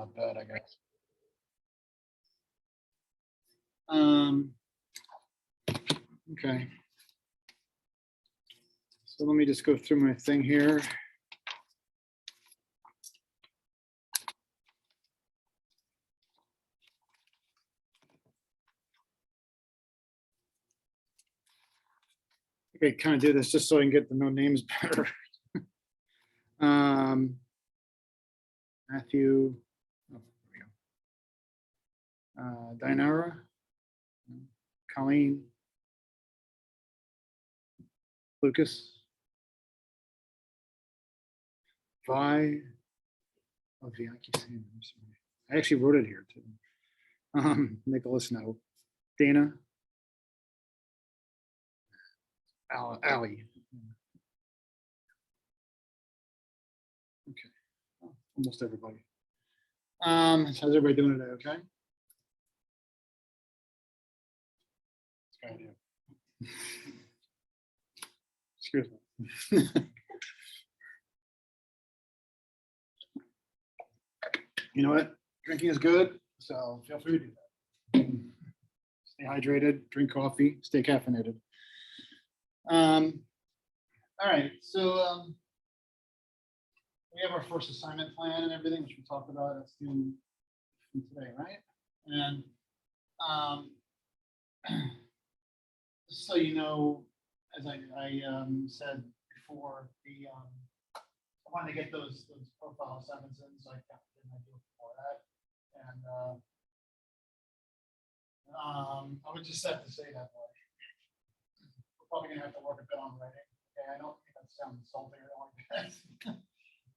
not bad, I guess. Okay. So let me just go through my thing here. Okay, kind of do this just so I can get to know names better. Matthew, oh, there we go. Dinara, Colleen, Lucas, Vi, oh, Vi, I keep saying, I'm sorry. I actually wrote it here too. Nicholas, no. Dana, Ali. Okay, almost everybody. How's everybody doing today? Okay. Good idea. Excuse me. You know what? Drinking is good, so feel free to do that. Stay hydrated, drink coffee, stay caffeinated. All right, so we have our first assignment plan and everything, which we talked about. That's due today, right? And just so you know, as I said before, I wanted to get those profile assignments in, so I did my deal before that. And I would just have to say that we're probably gonna have to work a bit on writing. Okay, I don't think that sounds insulting or anything like that.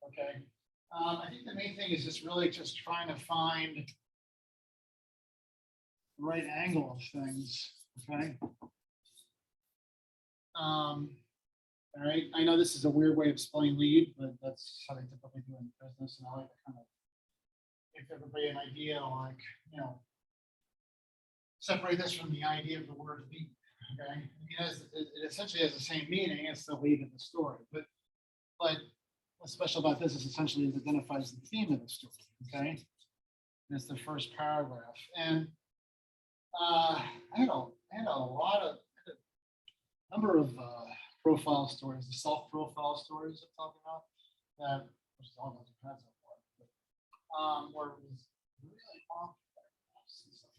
Okay. I think the main thing is just really just trying to find the right angle of things. Okay. All right. I know this is a weird way of spelling lead, but that's how they typically do in business. And I like to kind of give everybody an idea, like, you know, separate this from the idea of the word lead. Okay. It essentially has the same meaning. It's the lead of the story. But what's special about this is essentially it identifies the theme of the story. Okay. And it's the first paragraph. And I had a number of profile stories, the self-profile stories I'm talking about, that which is all about depends on what, where it was really long paragraphs and stuff,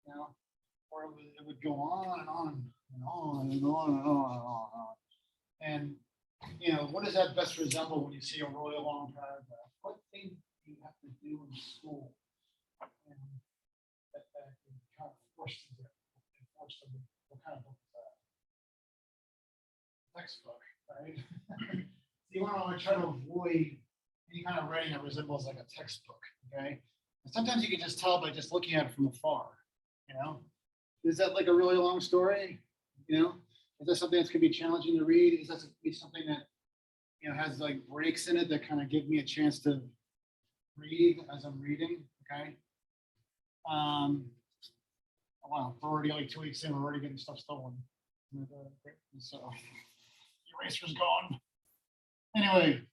you know, where it would go on and on and on and on and on and on and on. And you know, what does that best resemble when you see a really long paragraph? What thing do you have to do in school? And that kind of forced you to enforce them. What kind of book is that? Textbook, right? You want to try to avoid any kind of writing that resembles like a textbook, okay? And sometimes you can just tell by just looking at it from afar, you know? Is that like a really long story, you know? Is that something that's going to be challenging to read? Is that going to be something that, you know, has like breaks in it that kind of give me a chance to read as I'm reading, okay? Wow, we're already like 2 weeks in, we're already getting stuff stolen. So, eraser's gone. Anyway,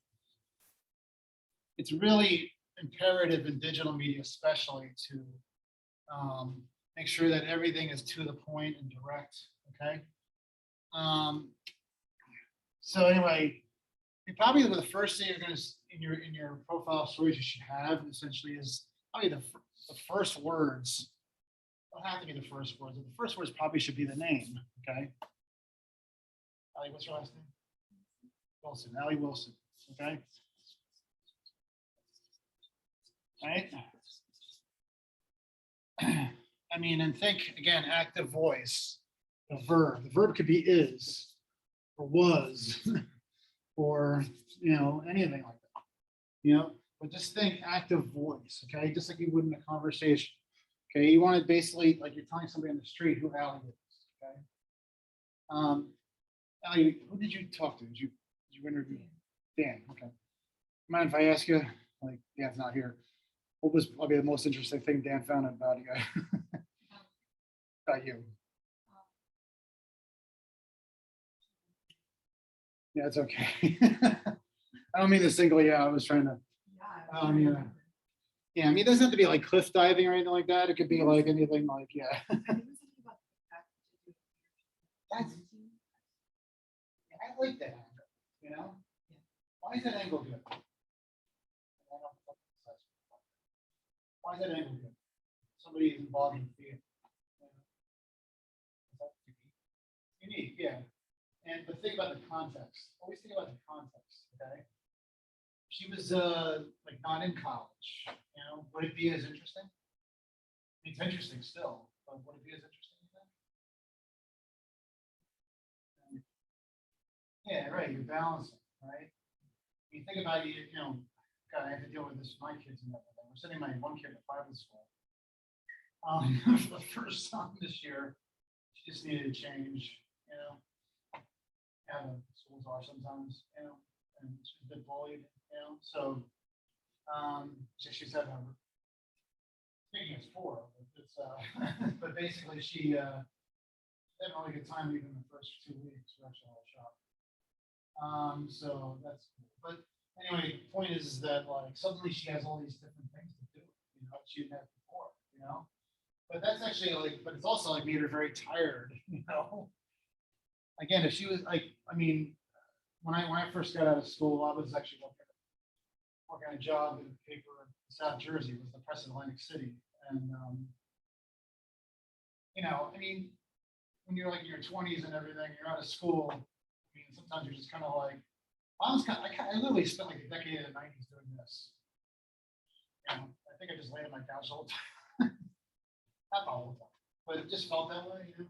it's really imperative in digital media, especially to make sure that everything is to the point and direct, okay? So anyway, probably the first thing you're going to in your profile stories you should have essentially is probably the first words. Don't have to be the first words. The first words probably should be the name. Okay. Allie, what's your last name? Wilson. Allie Wilson. Okay. Right. I mean, and think again, active voice. The verb. The verb could be is, or was, or you know, anything like that. You know, but just think active voice. Okay, just like you would in a conversation. Okay, you want to basically like you're telling somebody on the street who Allie is. Okay. Allie, who did you talk to? Did you interview Dan? Okay. Mind if I ask you? Like Dan's not here. What was probably the most interesting thing Dan found about you? About you? Yeah, it's okay. I don't mean to single you out. I was trying to. Yeah, I mean, it doesn't have to be like cliff diving or anything like that. It could be like anything like, yeah. That's, I like that angle, you know? Why is that angle good? Why is that angle good? Somebody is involved in the field. Unique, yeah. And but think about the context. Always think about the context, okay? She was like not in college, you know. Would it be as interesting? It's interesting still, but would it be as interesting as that? Yeah, right. You're balancing, right? You think about you know, God, I have to deal with this with my kids and everything. We're sending my one kid to private school. For the first time this year, she just needed to change, you know. How the schools are sometimes, you know, and she's a bit bullied, you know. So she said speaking as four, it's but basically she had a really good time even the first 2 weeks. We're actually all shocked. So that's cool. But anyway, the point is that like suddenly she has all these different things to do, you know, she didn't have before, you know. But that's actually like, but it's also like made her very tired, you know. Again, if she was like, I mean, when I first got out of school, I was actually working a job in a paper in South Jersey. It was the Press of Atlantic City, and you know, I mean, when you're like in your 20s and everything, you're out of school. I mean, sometimes you're just kind of like, I literally spent like a decade in the 90s doing this. You know, I think I just laid on my couch all the time, not the whole time, but it just felt that way, you know.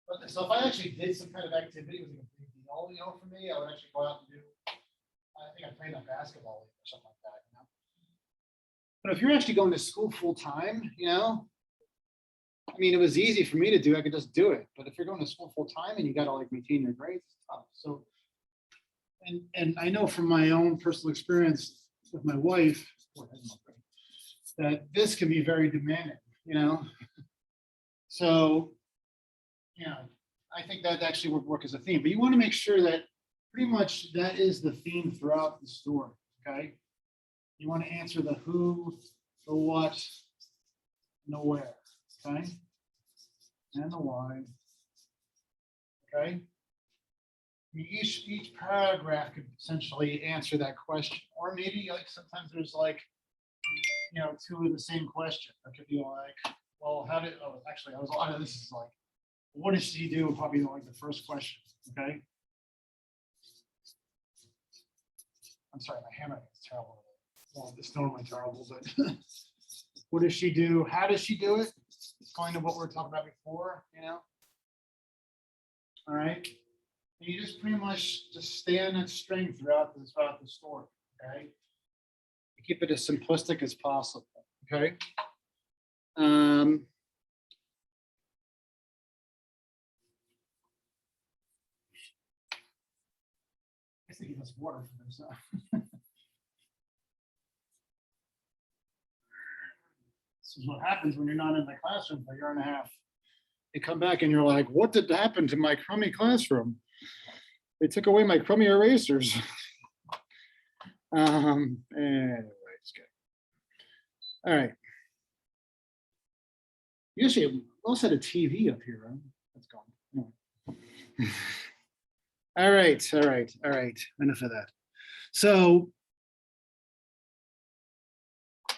But so if I actually did some kind of activity, it was like a big deal, you know, for me. I would actually go out and do. I think I played on basketball or something like that, you know. But if you're actually going to school full time, you know, I mean, it was easy for me to do. I could just do it. But if you're going to school full time and you got to like maintain your grades, it's tough. So, and I know from my own personal experience with my wife that this can be very demanding, you know. So, you know, I think that actually would work as a theme. But you want to make sure that pretty much that is the theme throughout the story. Okay. You want to answer the who, the what, and the where. Okay. And the why. Okay. I mean, each paragraph could essentially answer that question, or maybe like sometimes there's like, you know, two of the same question. It could be like, well, how did? Oh, actually, a lot of this is like, what did she do? Probably like the first question. Okay. I'm sorry, my handwriting is terrible. Well, it's normally terrible, but what does she do? How does she do it? It's kind of what we were talking about before, you know. All right. And you just pretty much just stay on that string throughout the story. Okay. You keep it as simplistic as possible. Okay. I think he has water for himself. This is what happens when you're not in the classroom for a year and a half. You come back and you're like, what did happen to my crummy classroom? They took away my crummy erasers. Anyway, it's good. All right. Usually, we also had a TV up here, right? That's gone. No. All right. Enough of that. So,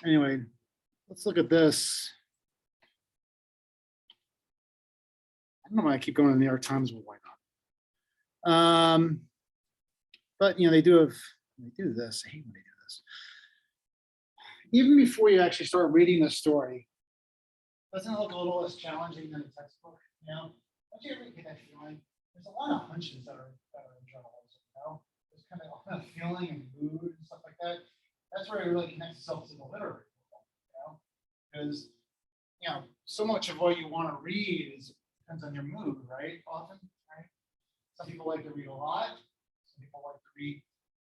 anyway, let's look at this. I don't know why I keep going to the New York Times, but why not? But you know, they do this. I hate when they do this. Even before you actually start reading the story, doesn't it look a little less challenging than a textbook? You know, don't you ever get that feeling? There's a lot of hunches that are in journalism, you know? There's kind of feeling and mood and stuff like that. That's where it really connects itself to the literary world, you know? Because, you know, so much of what you want to read depends on your mood, right? Often, right? Some people like to read a lot. Some people like to read,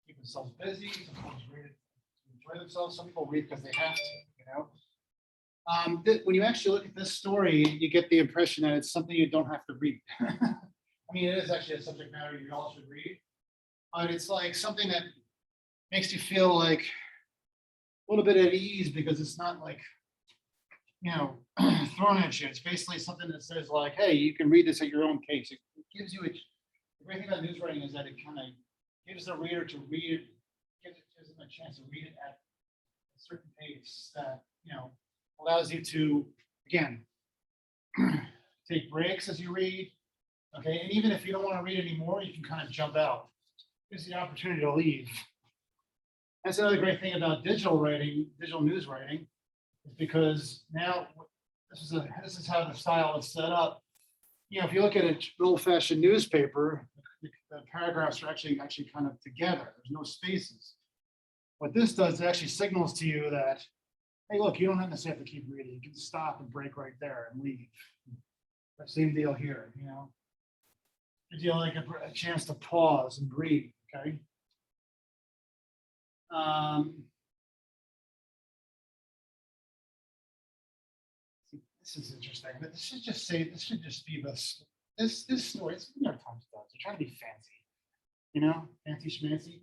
keep themselves busy. Some people read it to enjoy themselves. Some people read because they have to, you know? When you actually look at this story, you get the impression that it's something you don't have to read. I mean, it is actually a subject matter you all should read, but it's like something that makes you feel like little bit at ease because it's not like, you know, thrown at you. It's basically something that says like, hey, you can read this at your own pace. It gives you the great thing about news writing is that it kind of gives the reader to read it, gives them a chance to read it at a certain pace that, you know, allows you to, again, take breaks as you read. Okay, and even if you don't want to read anymore, you can kind of jump out. Gives you the opportunity to leave. That's another great thing about digital writing, digital news writing, is because now this is how the style is set up. You know, if you look at an old-fashioned newspaper, the paragraphs are actually kind of together. There's no spaces. What this does, it actually signals to you that, hey, look, you don't necessarily have to keep reading. You can stop and break right there and leave. That same deal here, you know. Gives you like a chance to pause and breathe, okay? This is interesting. But this should just be this story. It's New York Times stuff. They're trying to be fancy, you know, fancy schmancy.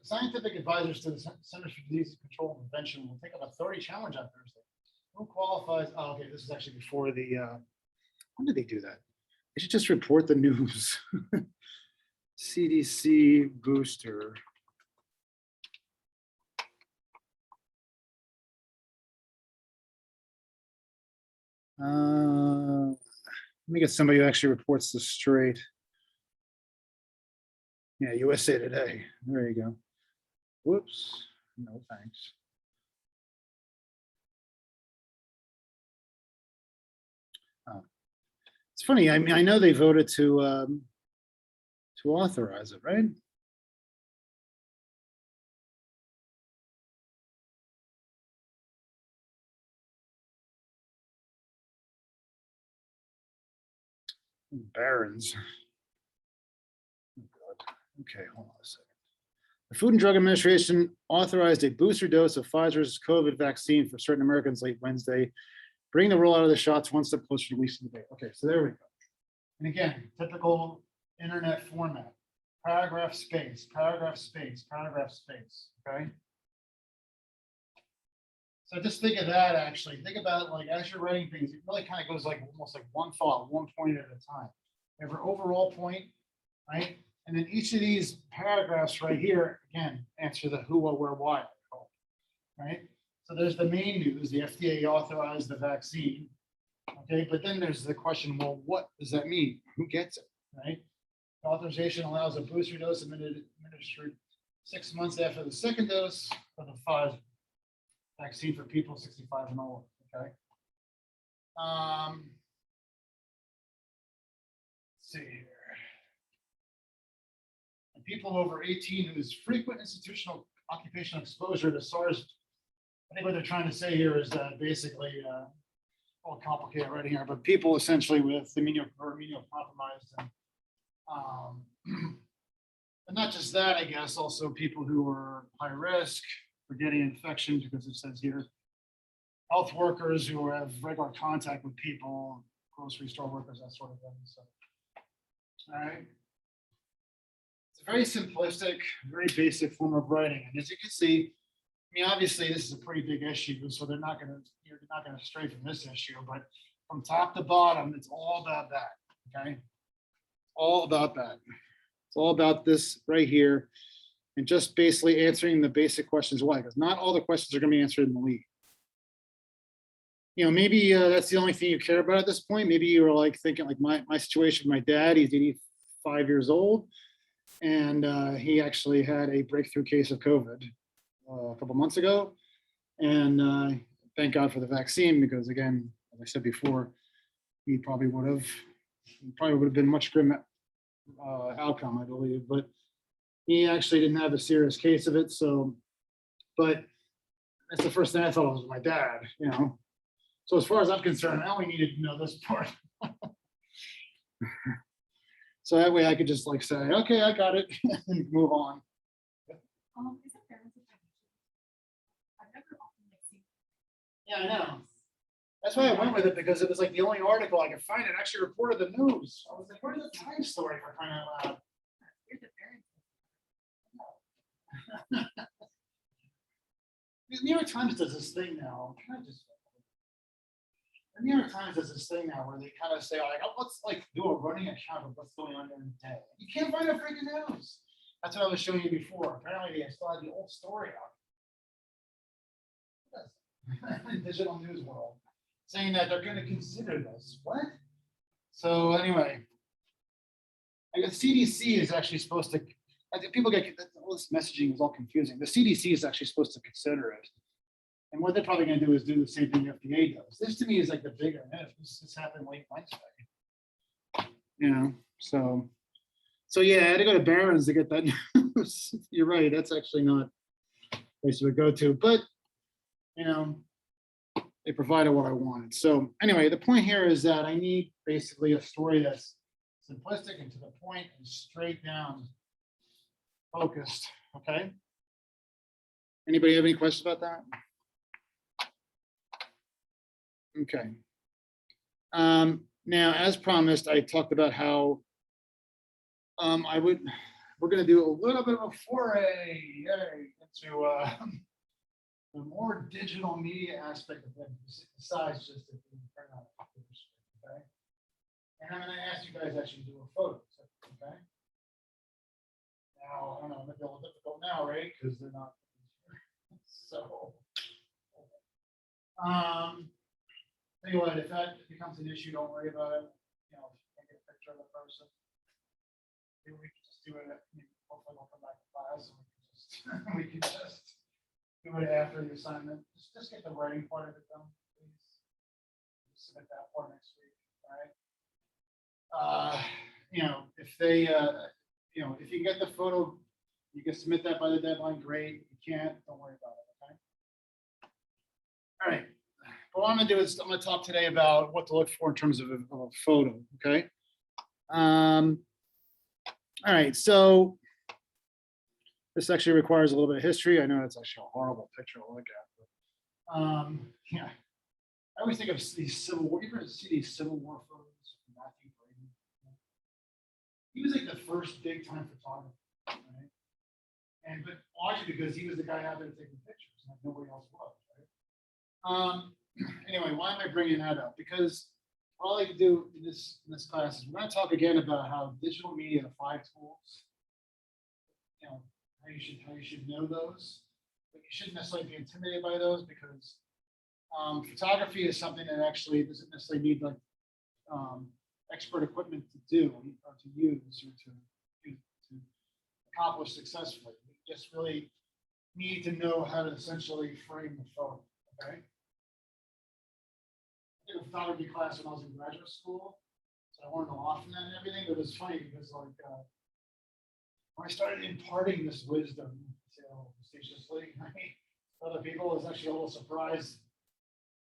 Scientific advisors to the Centers for Disease Control and Prevention will take up a 30 challenge on Thursday. Who qualifies? Oh, okay, this is actually before the. When did they do that? They should just report the news. CDC booster. Let me get somebody who actually reports this straight. Yeah, USA Today. There you go. Whoops. No thanks. Oh. It's funny. I mean, I know they voted to authorize it, right? Barons. Oh, God. Okay, hold on a second. The Food and Drug Administration authorized a booster dose of Pfizer's COVID vaccine for certain Americans late Wednesday, bringing the rollout of the shots one step closer to releasing the date. Okay, so there we go. And again, typical internet format. Paragraph space, paragraph space, paragraph space, okay? So just think of that actually. Think about like as you're writing things, it really kind of goes like almost like one thought, one point at a time. You have an overall point, right? And then each of these paragraphs right here, again, answer the who, what, where, why, right? So there's the main news, the FDA authorized the vaccine, okay? But then there's the question, well, what does that mean? Who gets it, right? The authorization allows a booster dose administered 6 months after the second dose of the Pfizer vaccine for people 65 and older, okay? Let's see here. People over 18 whose frequent institutional occupational exposure to SARS. I think what they're trying to say here is that basically, all complicated writing here, but people essentially with immunocompromised and not just that, I guess, also people who are high risk for getting infection, because it says here, health workers who have regular contact with people, grocery store workers, that sort of thing. So, all right. Very simplistic, very basic form of writing. And as you can see, I mean, obviously this is a pretty big issue, so you're not going to stray from this issue, but from top to bottom, it's all about that, okay? All about that. It's all about this right here, and just basically answering the basic questions why, because not all the questions are going to be answered in the lead. You know, maybe that's the only thing you care about at this point. Maybe you were like thinking like my situation, my dad, he's 85 years old. And he actually had a breakthrough case of COVID a couple months ago. And thank God for the vaccine, because again, as I said before, he probably would have been much grim outcome, I believe. But he actually didn't have a serious case of it. So, but that's the first thing I thought was my dad, you know. So as far as I'm concerned, I only needed to know this part. So that way I could just like say, okay, I got it, and move on. Is it fair to I've never often like seen. Yeah, I know. That's why I went with it, because it was like the only article I could find that actually reported the news. I was like, where's the Times story for crying out loud? You're the parents. The New York Times does this thing now. Can I just? The New York Times does this thing now where they kind of say, like, oh, let's like do a running account of what's going on during the day. You can't find a freaking news. That's what I was showing you before. Apparently, they still had the old story out. Digital news world, saying that they're going to consider this. What? So anyway, I guess CDC is actually supposed to. I think people get all this messaging is all confusing. The CDC is actually supposed to consider it. And what they're probably going to do is do the same thing the FDA does. This to me is like the bigger news. This happened late Wednesday. You know, so yeah, I had to go to Barron's to get that news. You're right. That's actually not a place to go to, but you know, they provided what I wanted. So anyway, the point here is that I need basically a story that's simplistic and to the point and straight down focused. Okay. Anybody have any questions about that? Okay. Now, as promised, I talked about how we're going to do a little bit of a foray into the more digital media aspect of it, besides just the print out pictures, okay? And I'm going to ask you guys actually to do a photo, okay? Now, I don't know, maybe a little difficult now, right? Because they're not here. So, tell you what, if that becomes an issue, don't worry about it. You know, if you can't get a picture of the person, maybe we can just do it. Hopefully, we'll come back to class and we can just do it after the assignment. Just get the writing part of it done, please. Submit that part next week, all right? You know, if they, you know, if you get the photo, you can submit that by the deadline. Great. If you can't, don't worry about it. Okay. All right. But what I'm going to do is I'm going to talk today about what to look for in terms of a photo. Okay. All right. So this actually requires a little bit of history. I know it's actually a horrible picture to look at. But, yeah. I always think of these Civil War. You ever see these Civil War photos from Matthew Brady? He was like the first big time photographer, right? And but largely because he was the guy out there taking pictures, and nobody else was, right? Anyway, why am I bringing that up? Because what I like to do in this class is we're going to talk again about how digital media, the 5 tools, you know, how you should know those, but you shouldn't necessarily be intimidated by those because photography is something that actually doesn't necessarily need like expert equipment to do or to use or to accomplish successfully. You just really need to know how to essentially frame the photo. Okay. I did a photography class when I was in graduate school, so I learned a lot from that and everything. But it was funny because like when I started imparting this wisdom, facetiously, other people, I was actually a little surprised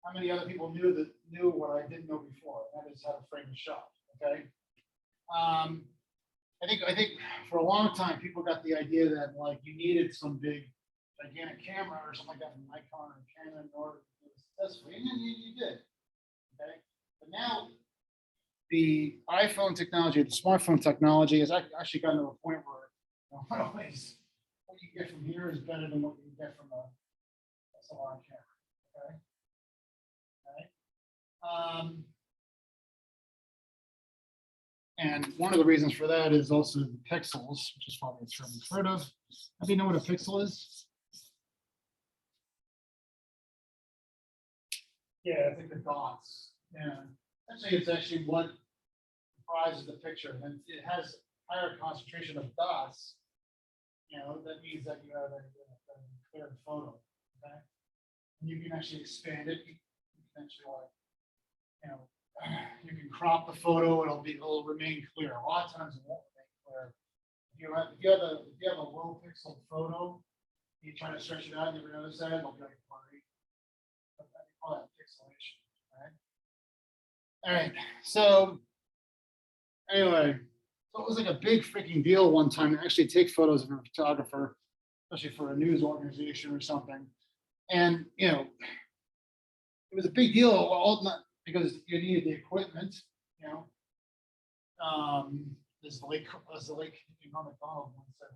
how many other people knew what I didn't know before. That is how to frame a shot. Okay. I think for a long time people got the idea that like you needed some big gigantic camera or something like that from Nikon or Canon in order to do it successfully, and then you did. Okay. But now the iPhone technology, the smartphone technology has actually gotten to a point where not always what you get from here is better than what you get from a SLR camera. Okay. And one of the reasons for that is also the pixels, which is probably a term you've heard of. Do you know what a pixel is? Yeah, I think the dots. Yeah, actually, it's actually what comprises the picture, and it has higher concentration of dots. You know, that means that you have a clear photo. Okay, and you can actually expand it. You can actually like, you know, you can crop the photo, it'll remain clear. A lot of times it won't remain clear. If you have a low pixel photo, you try to stretch it out, and you never notice that, it'll be like blurry. But they call that pixelation, right? All right. So anyway, so it was like a big freaking deal one time to actually take photos of a photographer, especially for a news organization or something. And you know, it was a big deal. Well, not because you needed the equipment, you know. There's the late McDonald once said,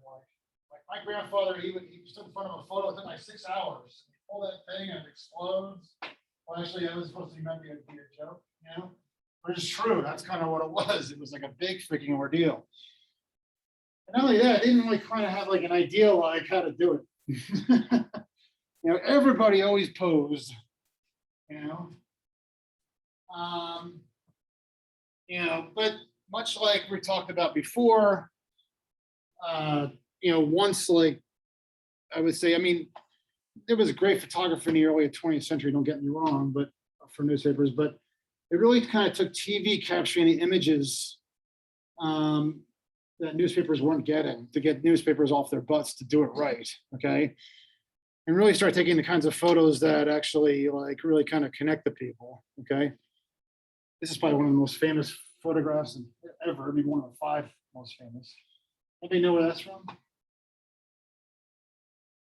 like my grandfather, he stood in front of a photo, it took like 6 hours. pull that thing and it explodes. Well, actually, that was supposed to be meant to be a joke, you know? But it's true, that's kind of what it was. It was like a big freaking ordeal. And not only that, I didn't really kind of have like an idea like how to do it. You know, everybody always posed, you know. You know, but much like we talked about before, you know, once like I would say, I mean, there was a great photographer in the early 20th century, don't get me wrong, but for newspapers, but it really kind of took TV capturing the images that newspapers weren't getting to get newspapers off their butts to do it right, okay? And really start taking the kinds of photos that actually like really kind of connect the people, okay? This is probably one of the most famous photographs ever, maybe one of the 5 most famous. Anybody know where that's from?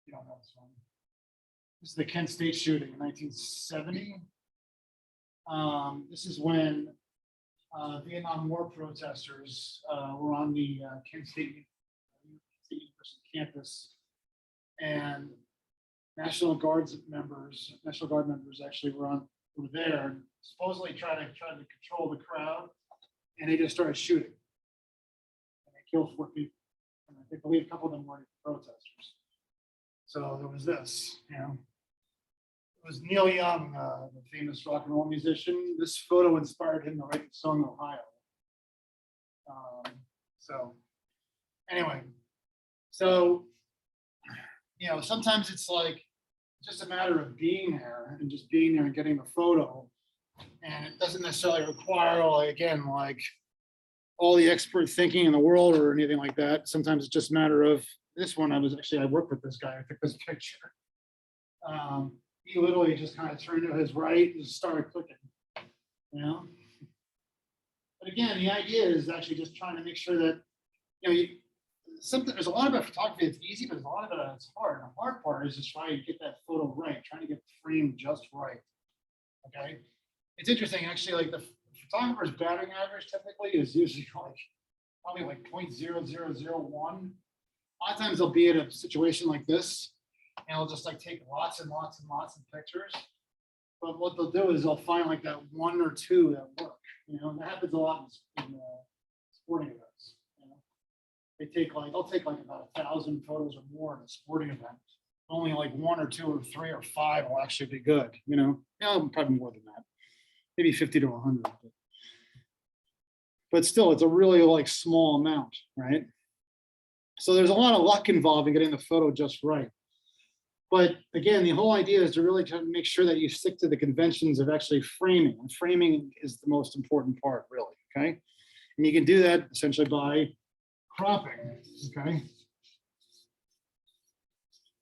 You don't know this one. This is the Kent State shooting in 1970. This is when Vietnam War protesters were on the Kent State University campus, and National Guard members actually were there, supposedly trying to control the crowd, and they just started shooting. And they killed 4 people. And I believe a couple of them were protesters. So there was this, you know. It was Neil Young, the famous rock and roll musician. This photo inspired him to write the song Ohio. So anyway, so, you know, sometimes it's like just a matter of being there and just being there and getting the photo. And it doesn't necessarily require, like, again, like all the expert thinking in the world or anything like that. Sometimes it's just a matter of this one. I worked with this guy. I took this picture. He literally just kind of turned to his right and just started clicking, you know? But again, the idea is actually just trying to make sure that, you know, there's a lot about photography that's easy, but there's a lot of it that's hard. And the hard part is just trying to get that photo right, trying to get the frame just right, okay? It's interesting, actually, like the photographer's batting average typically is usually like, probably like 0.0001. A lot of times they'll be at a situation like this, and they'll just like take lots and lots and lots of pictures. But what they'll do is they'll find like that 1 or 2 that work, you know, and that happens a lot in sporting events. You know, they'll take like about 1,000 photos or more in a sporting event. Only like 1 or 2 or 3 or 5 will actually be good, you know, probably more than that, maybe 50 to 100. But still, it's a really like small amount, right? So there's a lot of luck involved in getting the photo just right. But again, the whole idea is to really try to make sure that you stick to the conventions of actually framing. And framing is the most important part, really, okay? And you can do that essentially by cropping, okay?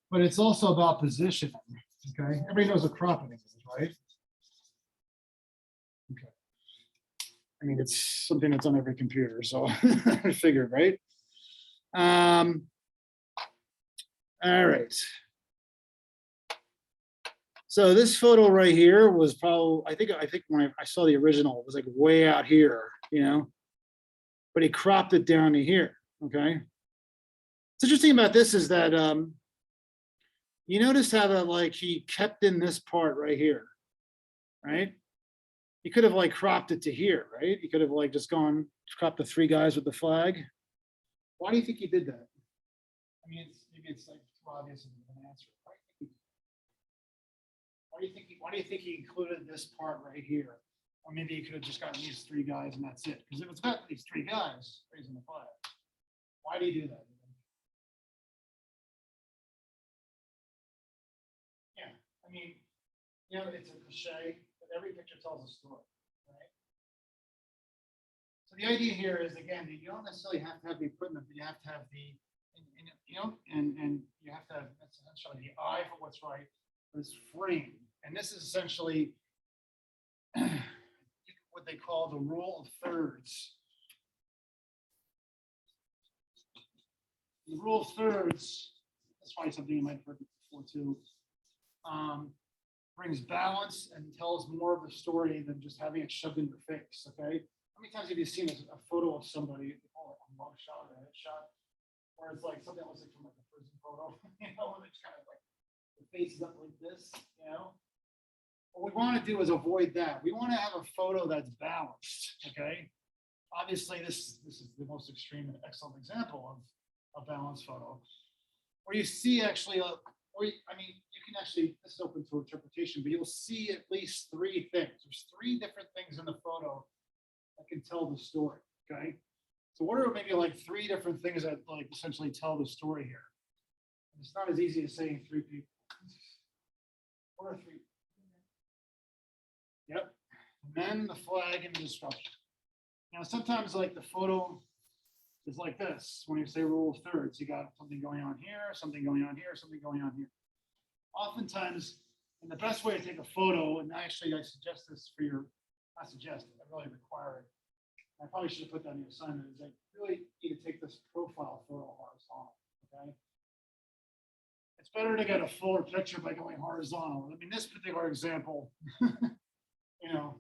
But it's also about positioning, okay? Everybody knows what cropping is, right? Okay. I mean, it's something that's on every computer, so I figured, right? All right. So this photo right here was probably, I think when I saw the original, it was like way out here, you know, but he cropped it down to here, okay? What's interesting about this is that you notice how that like he kept in this part right here, right? He could have like cropped it to here, right? He could have like just cropped the 3 guys with the flag. Why do you think he did that? I mean, maybe it's like too obvious of an answer. Why do you think he included this part right here? Or maybe he could have just gotten these 3 guys and that's it. Because if it's got these 3 guys raising the flag, why do you do that? Yeah, I mean, you know, it's a cliche, but every picture tells a story, right? So the idea here is, again, that you don't necessarily have to have the equipment, but you have to have the, you know, and you have to have essentially the eye for what's right, this frame. And this is essentially what they call the rule of thirds. The rule of thirds, that's probably something you might have heard before too, brings balance and tells more of the story than just having it shoved in your face, okay? How many times have you seen a photo of somebody, they call it a mug shot or a headshot, where it's like something that looks like from like a prison photo, you know, and it's kind of like the face is up like this, you know. What we want to do is avoid that. We want to have a photo that's balanced, okay? Obviously, this is the most extreme and excellent example of a balanced photo, where you see actually, I mean, you can actually, this is open to interpretation, but you'll see at least three things. There's three different things in the photo that can tell the story, okay? So what are maybe like three different things that like essentially tell the story here? It's not as easy as saying three people. What are three? Yep, men, the flag, and the destruction. Now, sometimes like the photo is like this. When you say rule of thirds, you got something going on here, something going on here, something going on here. Oftentimes, and the best way to take a photo, and actually I suggest this for your, I suggest it, I really require it. I probably should have put that in the assignment, is I really need to take this profile photo horizontal, okay? It's better to get a fuller picture by going horizontal. I mean, this particular example, you know,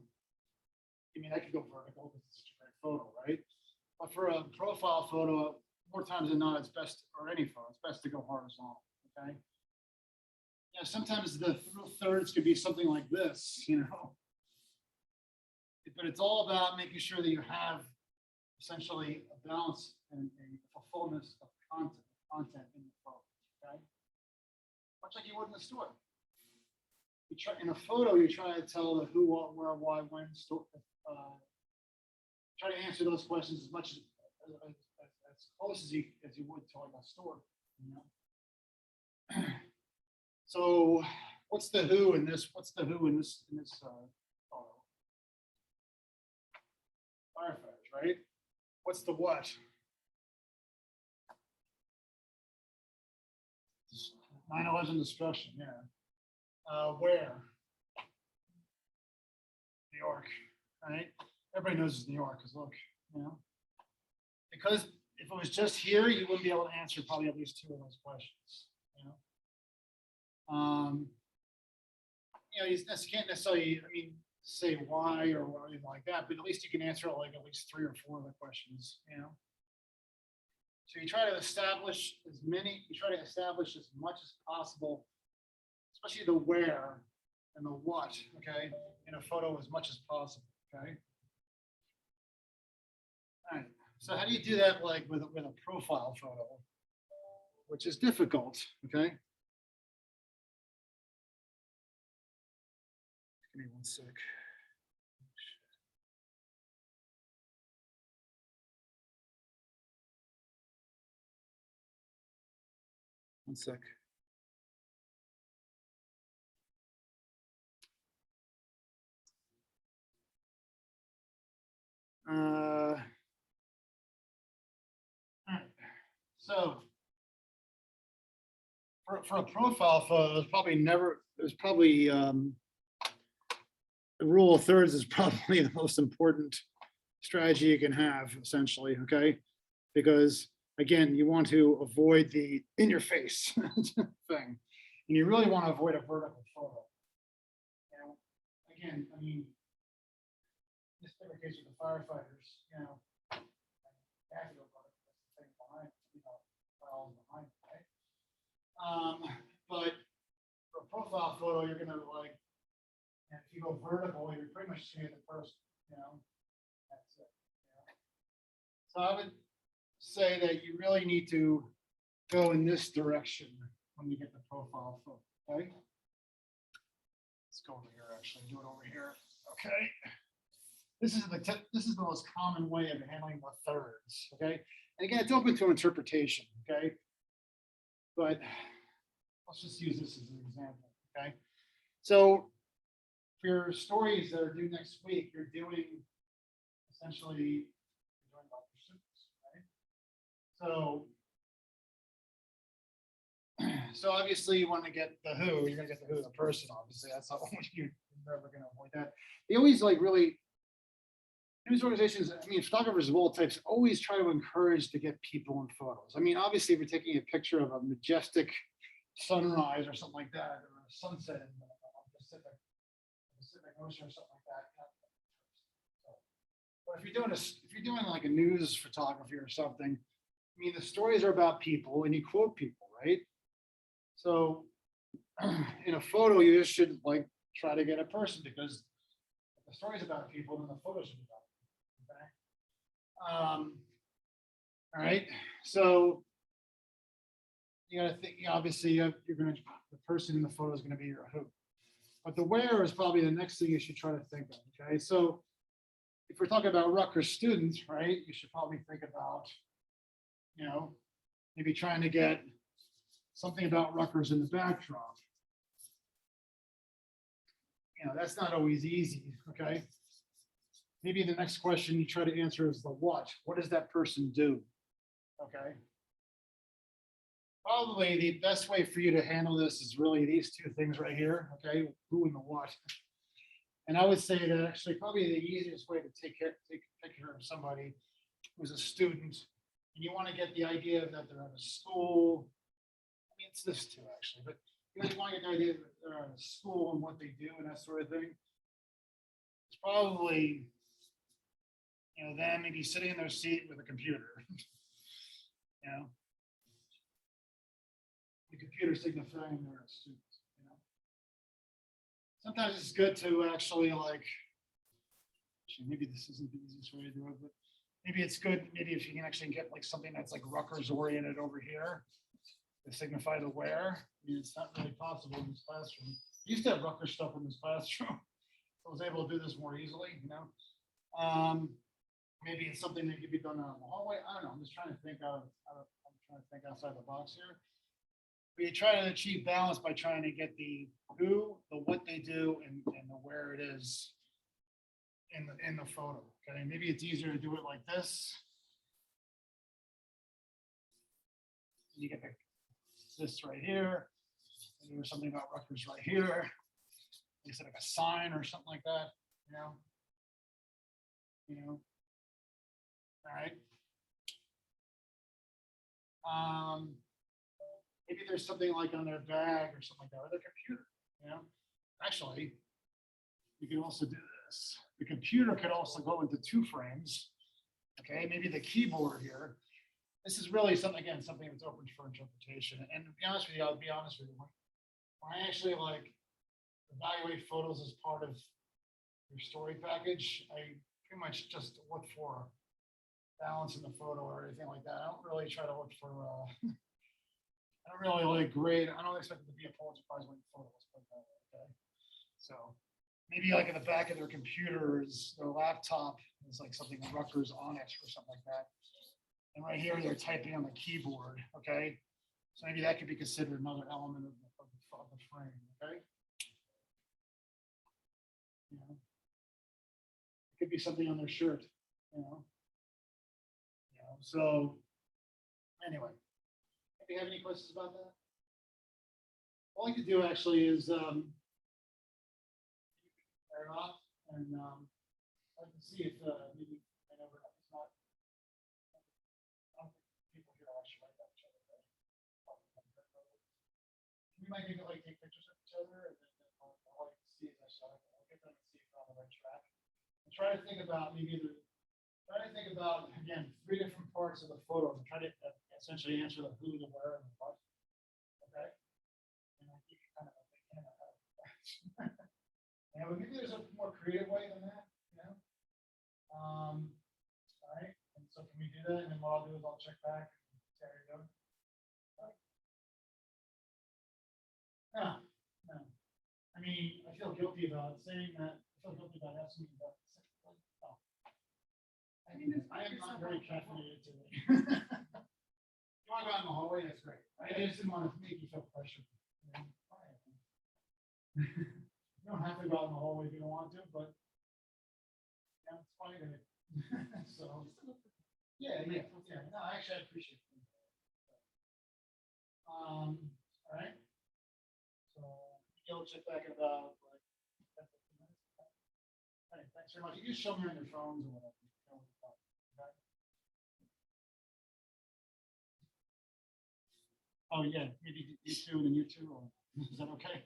I mean, I could go vertical because it's such a great photo, right? But for a profile photo, more times than not, it's best, or any photo, it's best to go horizontal, okay? Yeah, sometimes the thirds could be something like this, you know? But it's all about making sure that you have essentially a balance and a fullness of content in the photo, okay? Much like you would in a store. You try, in a photo, you try to tell the who, what, where, why, when, try to answer those questions as much as close as you would to like a store, you know. So what's the who in this? What's the who in this photo? Firefighters, right? What's the what? 9/11 destruction, yeah. Where? New York, right? Everybody knows it's New York, because look, you know. Because if it was just here, you wouldn't be able to answer probably at least two of those questions, you know. You know, you can't necessarily, I mean, say why or anything like that, but at least you can answer like at least three or four of the questions, you know. So you try to establish as much as possible, especially the where and the what, okay, in a photo as much as possible, okay. All right, so how do you do that like with a profile photo, which is difficult, okay? Give me one sec. One sec. All right. So for a profile photo, there's probably the rule of thirds is probably the most important strategy you can have, essentially, okay? Because again, you want to avoid the in your face thing, and you really want to avoid a vertical photo. You know, again, I mean, this particular case with the firefighters, you know, they have to go vertical, that's the thing behind, you know, files behind, right? But for a profile photo, you're gonna like, and if you go vertical, you're pretty much seeing the person, you know, that's it. You know? So I would say that you really need to go in this direction when you get the profile photo, okay? Let's go over here, actually, do it over here, okay? This is the most common way of handling the thirds, okay? And again, it's open to interpretation, okay? But let's just use this as an example, okay? So for your stories that are due next week, you're doing essentially about pursuits, right? So obviously you want to get the who, you're gonna get the who, the person, obviously. That's not what you're never gonna avoid that. They always like really, news organizations, I mean, photographers of all types always try to encourage to get people in photos. I mean, obviously if you're taking a picture of a majestic sunrise or something like that, or a sunset in the Pacific Ocean or something like that. But if you're doing like a news photography or something, I mean, the stories are about people and you quote people, right? So in a photo, you just should like try to get a person, because if the story's about people, then the photos should be about them. Okay. All right, so you gotta think, obviously, you're gonna, the person in the photo is gonna be your who. But the where is probably the next thing you should try to think of, okay? So if we're talking about Rutgers students, right, you should probably think about, maybe trying to get something about Rutgers in the backdrop. That's not always easy, okay? Maybe the next question you try to answer is the what. What does that person do? Okay. Probably the best way for you to handle this is really these two things right here, okay? Who and the what. And I would say that actually probably the easiest way to take care of somebody who's a student, and you want to get the idea that they're at a school. I mean, it's this too, actually, but you want to get the idea that they're at a school and what they do and that sort of thing. It's probably, them maybe sitting in their seat with a computer. The computer signifying they're a student. Sometimes it's good to actually maybe this isn't the easiest way to do it, but maybe it's good, maybe if you can actually get like something that's like Rutgers oriented over here to signify the where. I mean, it's not really possible in this classroom. I used to have Rutgers stuff in this classroom. So I was able to do this more easily, Maybe it's something that could be done out in the hallway. I don't know. I'm just trying to think I'm trying to think outside the box here. We try to achieve balance by trying to get the who, the what they do, and the where it is in the photo. Okay, maybe it's easier to do it like this. You get this right here. And there's something about Rutgers right here. Like like a sign or something like that. All right. Maybe there's something like on their bag or something like that, or their computer. Actually, you can also do this. The computer could also go into two frames. Okay, maybe the keyboard here. This is really something that's open for interpretation. And to be honest with you, I'll be honest with you. When I actually evaluate photos as part of your story package, I pretty much just look for balance in the photo or anything like that. I don't really try to look for I don't really grade. I don't expect it to be a Pulitzer Prize winning photo. Let's put it that way, okay? So maybe like in the back of their computers, their laptop is like something Rutgers on it or something like that. And right here, they're typing on the keyboard, okay? So maybe that could be considered another element of the frame, okay? It could be something on their shirt, So anyway. Do you have any questions about that? All you can do actually is pair it off, and I can see if maybe I know it's not. I don't think people here actually like that each other. We might need to take pictures of each other, and then I'll see if I'll get them and see if we're on the right track. And try to think about again 3 different parts of the photo and try to essentially answer the who, the where, and the what. Okay. And I think kind of yeah, but maybe there's a more creative way than that, all right. And so can we do that? And then what I'll do is I'll check back and see how you're doing. Right. No. I mean, I feel guilty about saying that. I feel guilty about asking you about this. Oh. I am not very caffeinated today. You want to go out in the hallway? That's great. I just didn't want to make you feel pressure. You don't have to go out in the hallway if you don't want to, but it's fine. So yeah. No, actually, I appreciate it. All right. So you'll check back in about 10, 15 minutes. All right, thanks very much. You can show me on your phones or whatever. Oh yeah, maybe you two and then you two, or is that okay?